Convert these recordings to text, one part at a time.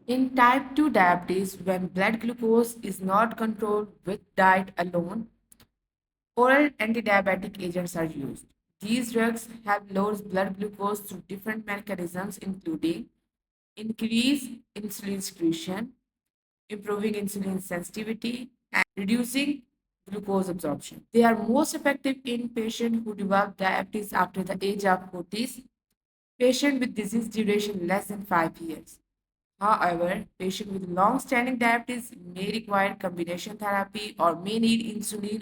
In type 2 diabetes, when blood glucose is not controlled with diet alone, oral antidiabetic agents are used. These drugs help lower blood glucose through different mechanisms, including increase insulin secretion, improving insulin sensitivity, and reducing glucose absorption. They are most effective in patients who develop diabetes after the age of 40s, patients with disease duration less than 5 years. However, patients with long-standing diabetes may require combination therapy or may need insulin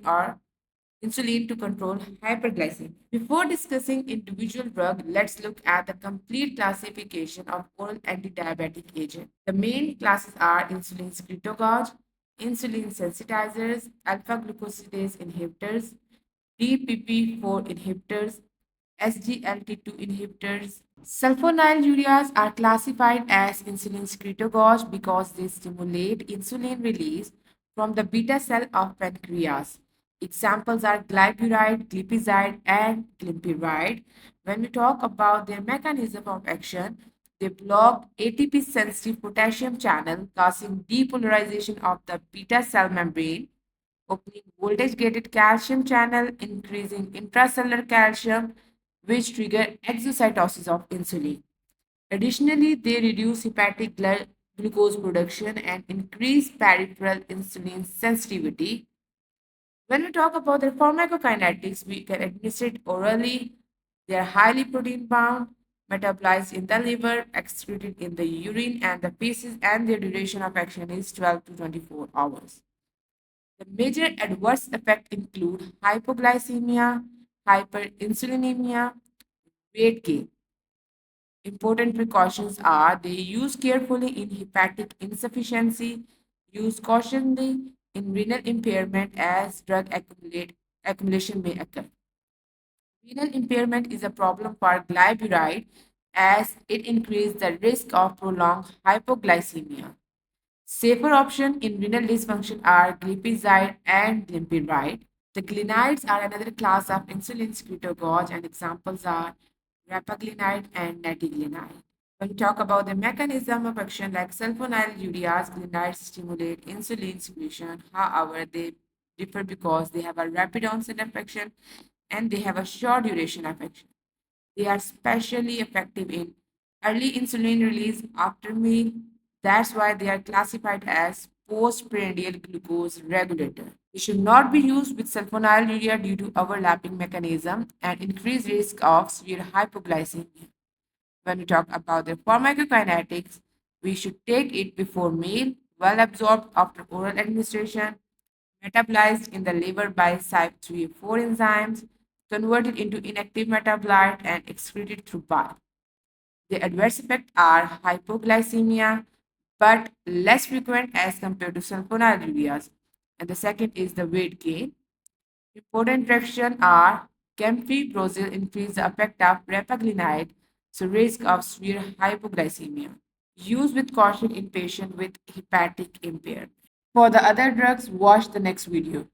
to control hyperglycemia. Before discussing individual drug, let's look at the complete classification of oral antidiabetic agent. The main classes are insulin secretagogue, insulin sensitizers, alpha glucosidase inhibitors, DPP-4 inhibitors, SGLT2 inhibitors. Sulfonylureas are classified as insulin secretagogue because they stimulate insulin release from the beta cell of pancreas. Examples are glyburide, glipizide, and glimepiride. When we talk about their mechanism of action, they block ATP-sensitive potassium channel, causing depolarization of the beta cell membrane, opening voltage-gated calcium channel, increasing intracellular calcium, which trigger exocytosis of insulin. Additionally, they reduce hepatic glucose production and increase peripheral insulin sensitivity. When we talk about their pharmacokinetics, we can administer it orally. They are highly protein bound, metabolized in the liver, excreted in the urine and the feces, and their duration of action is 12 to 24 hours. The major adverse effects include hypoglycemia, hyperinsulinemia, weight gain. Important precautions are they use carefully in hepatic insufficiency, use cautionly in renal impairment as accumulation may occur. Renal impairment is a problem for glyburide as it increases the risk of prolonged hypoglycemia. Safer options in renal dysfunction are glipizide and glimepiride. The glinides are another class of insulin secretagogue, and examples are rapaglinide and natiglinide. When we talk about the mechanism of action, like sulfonylureas, glinides stimulate insulin secretion. However, they differ because they have a rapid onset of action and they have a short duration of action. They are especially effective in early insulin release after meal. That's why they are classified as postprandial glucose regulator. They should not be used with sulfonylurea due to overlapping mechanism and increased risk of severe hypoglycemia. When we talk about the pharmacokinetics, we should take it before meal, well absorbed after oral administration, metabolized in the liver by CYP3A4 enzymes, converted into inactive metabolite, and excreted through bile. The adverse effects are hypoglycemia, but less frequent as compared to sulfonylureas. And the second is the weight gain. Important reactions are camphibrosil increase the effect of repaglinide, so risk of severe hypoglycemia. Use with caution in patients with hepatic impairment. For the other drugs, watch the next video.